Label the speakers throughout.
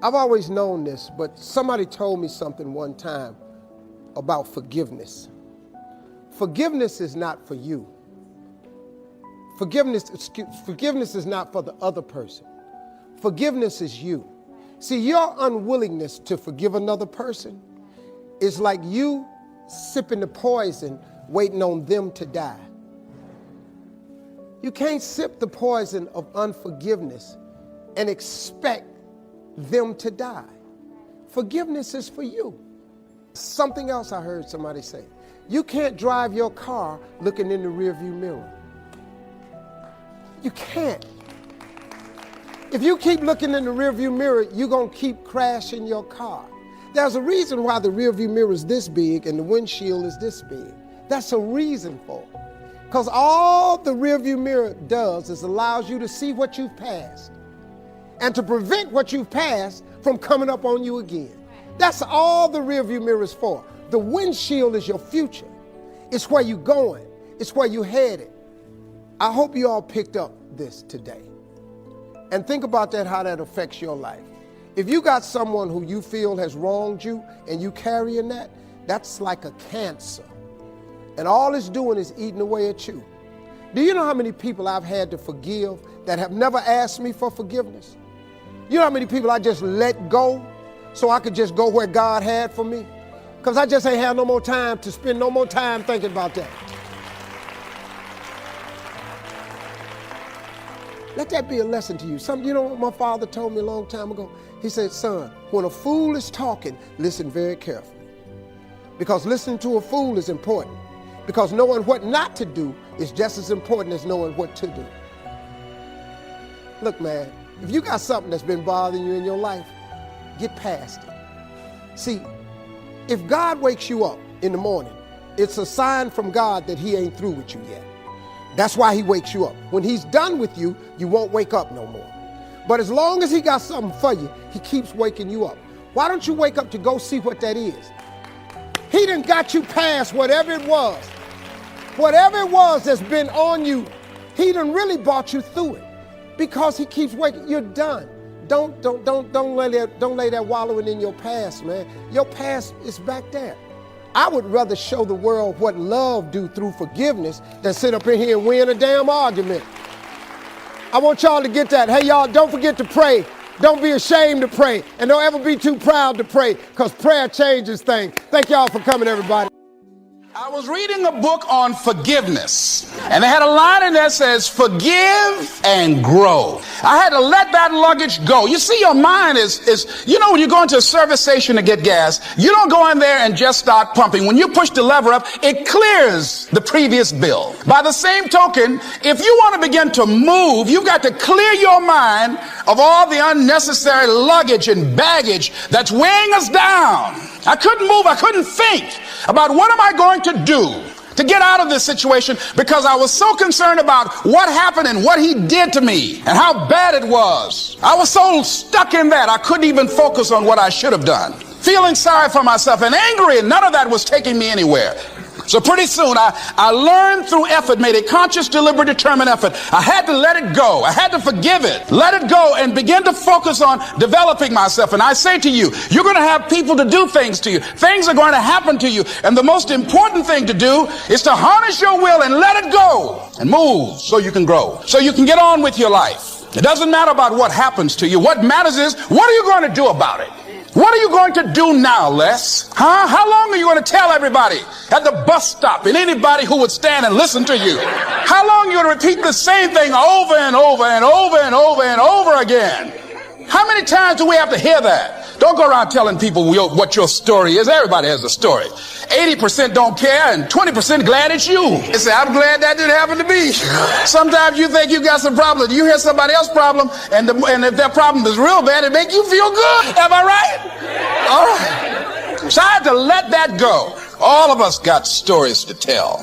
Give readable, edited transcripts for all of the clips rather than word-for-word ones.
Speaker 1: I've always known this, but somebody told me something one time about forgiveness. Forgiveness is not for you. Forgiveness is not for the other person. Forgiveness is you. See, your unwillingness to forgive another person is like you sipping the poison, waiting on them to die. You can't sip the poison of unforgiveness and expect them to die. Forgiveness is for you. Something else I heard somebody say. You can't drive your car looking in the rearview mirror. You can't. If you keep looking in the rearview mirror, you're going to keep crashing your car. There's a reason why the rearview mirror is this big and the windshield is this big. That's a reason for it. Because all the rearview mirror does is allows you to see what you've passed and to prevent what you've passed from coming up on you again. That's all the rearview mirror is for. The windshield is your future. It's where you're going. It's where you're headed. I hope you all picked up this today. And think about that, how that affects your life. If you got someone who you feel has wronged you and you carrying that, that's like a cancer. And all it's doing is eating away at you. Do you know how many people I've had to forgive that have never asked me for forgiveness? You know how many people I just let go so I could just go where God had for me? Because I just ain't had no more time to spend no more time thinking about that. Let that be a lesson to you. You know what my father told me a long time ago? He said, son, when a fool is talking, listen very carefully. Because listening to a fool is important. Because knowing what not to do is just as important as knowing what to do. Look, man, if you got something that's been bothering you in your life, get past it. See, if God wakes you up in the morning, it's a sign from God that he ain't through with you yet. That's why he wakes you up. When he's done with you, you won't wake up no more. But as long as he got something for you, he keeps waking you up. Why don't you wake up to go see what that is? He done got you past whatever it was. Whatever it was that's been on you, he done really brought you through it. Because he keeps waking, you're done. Don't lay that wallowing in your past, man. Your past is back there. I would rather show the world what love do through forgiveness than sit up in here and win a damn argument. I want y'all to get that. Hey, y'all, don't forget to pray. Don't be ashamed to pray. And don't ever be too proud to pray, because prayer changes things. Thank y'all for coming, everybody.
Speaker 2: I was reading a book on forgiveness, and they had a line in there that says, forgive and grow. I had to let that luggage go. You see, your mind is, you know, when you go into a service station to get gas, you don't go in there and just start pumping. When you push the lever up, it clears the previous bill. By the same token, if you want to begin to move, you've got to clear your mind of all the unnecessary luggage and baggage that's weighing us down. I couldn't move. I couldn't think about what am I going to do to get out of this situation, because I was so concerned about what happened and what he did to me and how bad it was. I was so stuck in that I couldn't even focus on what I should have done. Feeling sorry for myself and angry, and none of that was taking me anywhere. So pretty soon I learned through effort, made a conscious, deliberate, determined effort. I had to let it go. I had to forgive it, let it go, and begin to focus on developing myself. And I say to you, you're going to have people to do things to you. Things are going to happen to you. And the most important thing to do is to harness your will and let it go and move so you can grow, so you can get on with your life. It doesn't matter about what happens to you. What matters is, what are you going to do about it? What are you going to do now, Les? Huh? How long are you going to tell everybody at the bus stop and anybody who would stand and listen to you? How long are you going to repeat the same thing over and over and over and over and over again? How many times do we have to hear that? Don't go around telling people what your story is. Everybody has a story. 80% don't care and 20% glad it's you. They say, I'm glad that didn't happen to me. Sometimes you think you got some problem. You hear somebody else's problem, and if their problem is real bad, it make you feel good. Am I right? All right. So I had to let that go. All of us got stories to tell.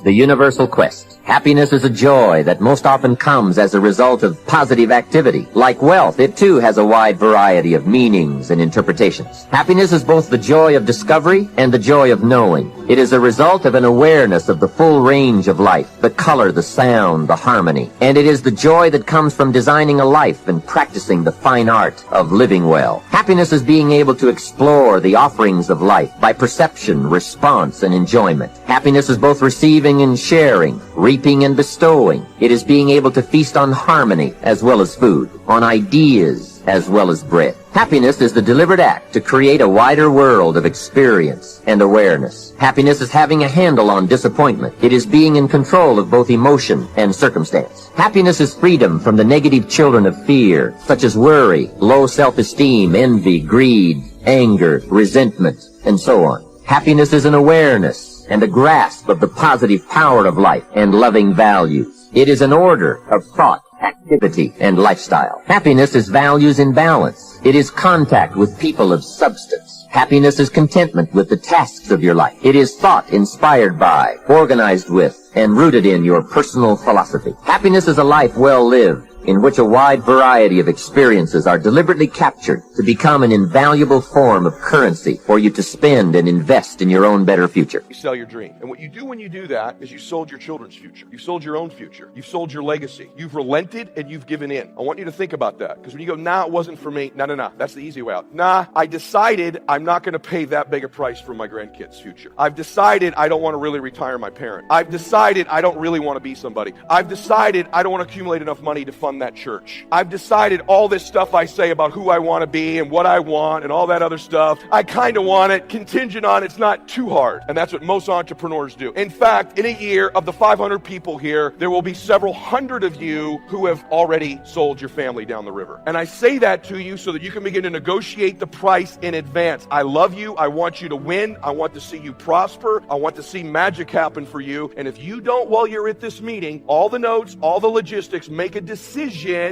Speaker 3: The Universal Quest. Happiness is a joy that most often comes as a result of positive activity. Like wealth, it too has a wide variety of meanings and interpretations. Happiness is both the joy of discovery and the joy of knowing. It is a result of an awareness of the full range of life, the color, the sound, the harmony. And it is the joy that comes from designing a life and practicing the fine art of living well. Happiness is being able to explore the offerings of life by perception, response, and enjoyment. Happiness is both receiving and sharing, reaping and bestowing. It is being able to feast on harmony as well as food, on ideas as well as bread. Happiness is the deliberate act to create a wider world of experience and awareness. Happiness is having a handle on disappointment. It is being in control of both emotion and circumstance. Happiness is freedom from the negative children of fear, such as worry, low self-esteem, envy, greed, anger, resentment, and so on. Happiness is an awareness and a grasp of the positive power of life and loving values. It is an order of thought, activity, and lifestyle. Happiness is values in balance. It is contact with people of substance. Happiness is contentment with the tasks of your life. It is thought inspired by, organized with, and rooted in your personal philosophy. Happiness is a life well lived, in which a wide variety of experiences are deliberately captured to become an invaluable form of currency for you to spend and invest in your own better future.
Speaker 4: You sell your dream. And what you do when you do that is you sold your children's future. You sold your own future. You've sold your legacy. You've relented and you've given in. I want you to think about that. Because when you go, nah, it wasn't for me. No. That's the easy way out. Nah, I decided I'm not going to pay that big a price for my grandkids' future. I've decided I don't want to really retire my parent. I've decided I don't really want to be somebody. I've decided I don't want to accumulate enough money to fund that church. I've decided all this stuff I say about who I want to be and what I want and all that other stuff, I kind of want it, contingent on it's not too hard. And that's what most entrepreneurs do. In fact, in a year, of the 500 people here, there will be several hundred of you who have already sold your family down the river. And I say that to you so that you can begin to negotiate the price in advance. I love you. I want you to win. I want to see you prosper. I want to see magic happen for you. And if you don't, while you're at this meeting, all the notes, all the logistics, make a decision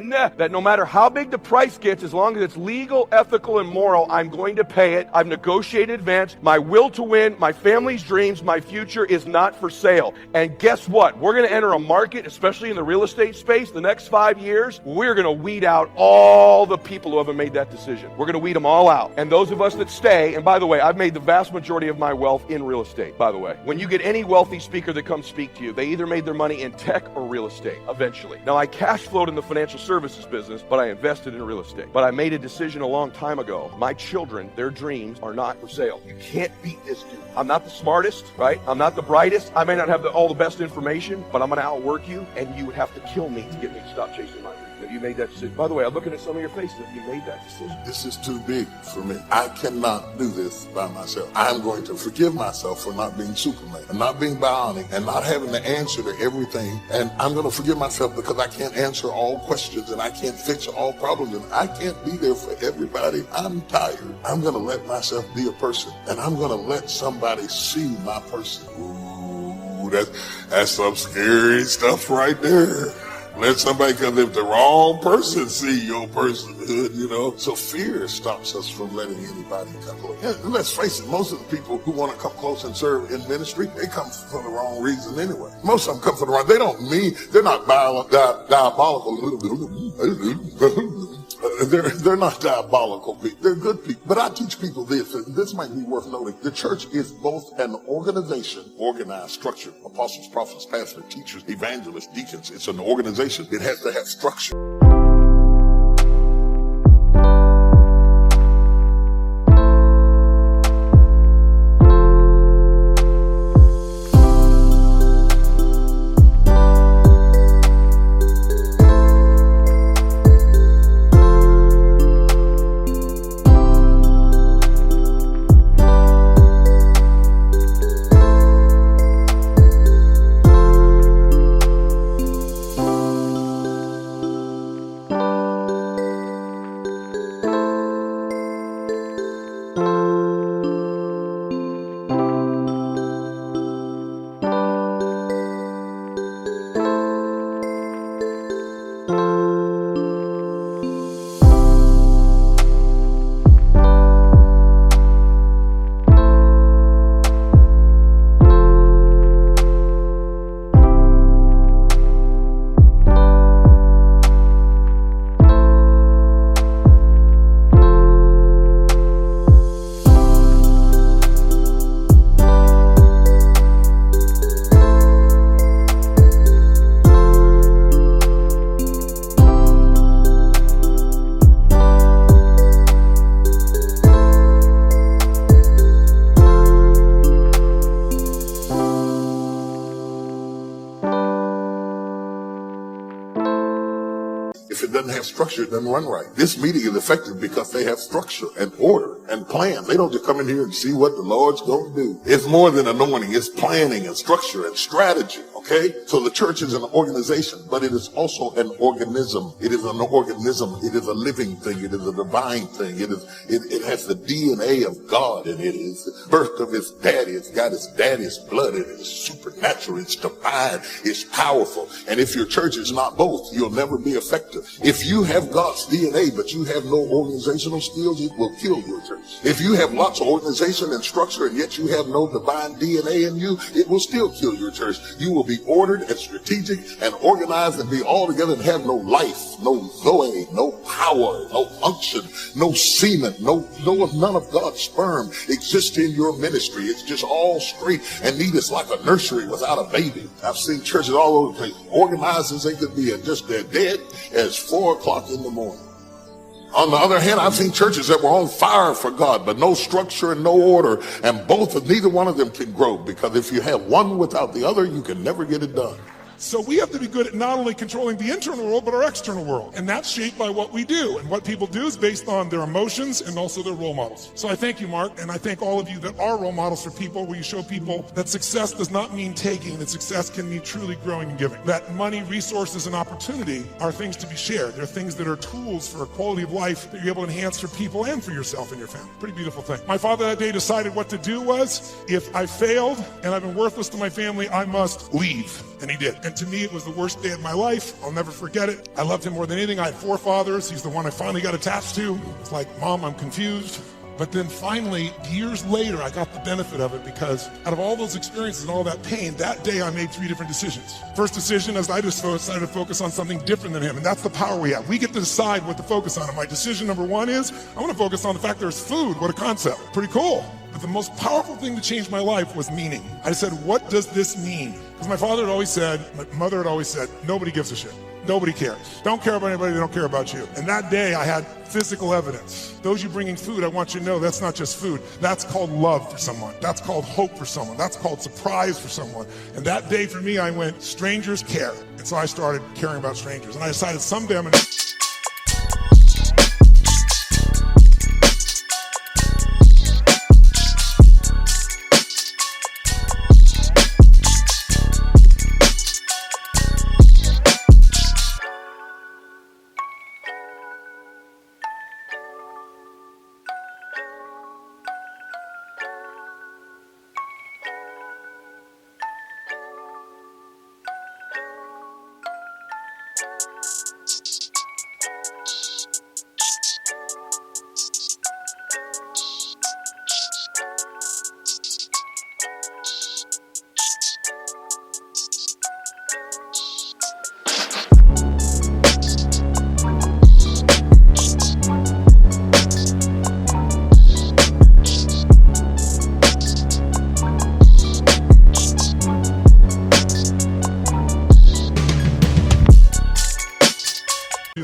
Speaker 4: that no matter how big the price gets, as long as it's legal, ethical, and moral, I'm going to pay it. I've negotiated in advance. My will to win, my family's dreams, my future is not for sale. And guess what? We're going to enter a market, especially in the real estate space, the next 5 years. We're going to weed out all the people who haven't made that decision. We're going to weed them all out. And those of us that stay, and by the way, I've made the vast majority of my wealth in real estate, by the way. When you get any wealthy speaker that comes speak to you, they either made their money in tech or real estate, eventually. Now, I cash flowed in the financial services business, but I invested in real estate. But I made a decision a long time ago. My children, their dreams are not for sale. You can't beat this dude. I'm not the smartest, right? I'm not the brightest. I may not have all the best information, but I'm going to outwork you, and you would have to kill me to get me to stop chasing my dreams. Have you made that decision? By the way, I'm looking at some of your faces. Have you made that decision?
Speaker 5: This is too big for me. I cannot do this by myself. I'm going to forgive myself for not being Superman and not being bionic and not having the answer to everything. And I'm going to forgive myself because I can't answer all questions and I can't fix all problems and I can't be there for everybody. I'm tired. I'm going to let myself be a person and I'm going to let somebody see my person. Ooh, that's some scary stuff right there. Let somebody, because if the wrong person see your personhood, you know. So fear stops us from letting anybody come close. And let's face it, most of the people who want to come close and serve in ministry, they come for the wrong reason anyway. Most of them come for the wrong, they don't mean, they're not diabolical. They're not diabolical people. They're good people. But I teach people this, and this might be worth noting. The church is both an organization, organized, structured, apostles, prophets, pastors, teachers, evangelists, deacons. It's an organization. It has to have structure. If it doesn't have structure, it doesn't run right. This meeting is effective because they have structure and order and plan. They don't just come in here and see what the Lord's going to do. It's more than anointing. It's planning and structure and strategy. Okay? So the church is an organization, but it is also an organism. It is an organism. It is a living thing. It is a divine thing. It has the DNA of God in it. It's the birth of its daddy. It's got its daddy's blood in it. It's supernatural. It's divine. It's powerful. And if your church is not both, you'll never be effective. If you have God's DNA, but you have no organizational skills, it will kill your church. If you have lots of organization and structure, and yet you have no divine DNA in you, it will still kill your church. You will be ordered and strategic and organized and be all together and have no life, no Zoe, no power, no unction, no semen, none of God's sperm exists in your ministry. It's just all straight and neat. It's like a nursery without a baby. I've seen churches all over the place, organized as they could be, and just they're dead as 4 o'clock in the morning. On the other hand, I've seen churches that were on fire for God, but no structure and no order, and neither one of them can grow, because if you have one without the other, you can never get it done.
Speaker 6: So we have to be good at not only controlling the internal world, but our external world. And that's shaped by what we do. And what people do is based on their emotions and also their role models. So I thank you, Mark, and I thank all of you that are role models for people, where you show people that success does not mean taking, that success can mean truly growing and giving. That money, resources, and opportunity are things to be shared. They're things that are tools for a quality of life that you're able to enhance for people and for yourself and your family. Pretty beautiful thing. My father that day decided what to do was, if I failed and I've been worthless to my family, I must leave. And he did. And to me, it was the worst day of my life. I'll never forget it. I loved him more than anything. I had 4 fathers. He's the one I finally got attached to. It's like, Mom, I'm confused. But then finally, years later, I got the benefit of it, because out of all those experiences and all that pain, that day I made 3 different decisions. First decision is I just decided to focus on something different than him. And that's the power we have. We get to decide what to focus on. And my decision number 1 is I want to focus on the fact there's food. What a concept. Pretty cool. But the most powerful thing that changed my life was meaning. I said, what does this mean? Because my father had always said, my mother had always said, nobody gives a shit. Nobody cares. Don't care about anybody, they don't care about you. And that day I had physical evidence. Those you bringing food, I want you to know that's not just food. That's called love for someone. That's called hope for someone. That's called surprise for someone. And that day for me, I went, strangers care. And so I started caring about strangers. And I decided someday I'm gonna...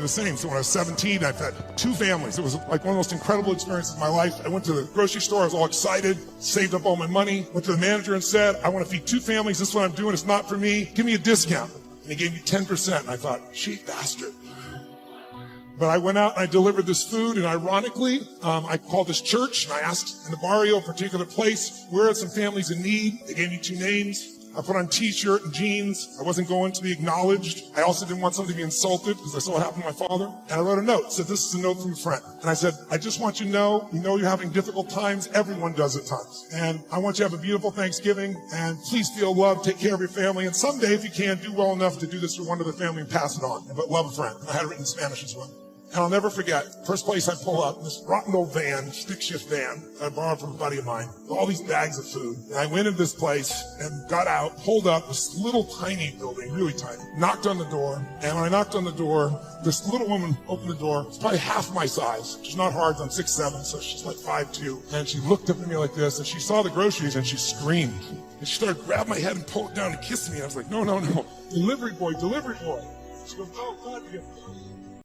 Speaker 6: Same. So when I was 17, I've had 2 families. It was like one of the most incredible experiences of my life. I went to the grocery store. I was all excited, saved up all my money, went to the manager and said, I want to feed 2 families. This is what I'm doing. It's not for me. Give me a discount. And he gave me 10%. And I thought, cheap bastard. But I went out and I delivered this food, and ironically, I called this church and I asked in the barrio, a particular place, where are some families in need? They gave me 2 names. I put on t-shirt and jeans. I wasn't going to be acknowledged. I also didn't want somebody to be insulted, because I saw what happened to my father. And I wrote a note. It said, this is a note from a friend. And I said, I just want you to know, you're having difficult times. Everyone does at times. And I want you to have a beautiful Thanksgiving. And please feel loved. Take care of your family. And someday, if you can, do well enough to do this for one other family and pass it on. But love a friend. And I had it written in Spanish as well. And I'll never forget, first place I pull up, this rotten old van, stick shift van, I borrowed from a buddy of mine, with all these bags of food. And I went into this place and got out, pulled up this little tiny building, really tiny, knocked on the door. And when I knocked on the door, this little woman opened the door. It's probably half my size. She's not hard, I'm 6'7", so she's like 5'2". And she looked up at me like this, and she saw the groceries, and she screamed. And she started grabbing my head and pulled it down and kissing me. And I was like, no. Delivery boy. She goes, oh, God,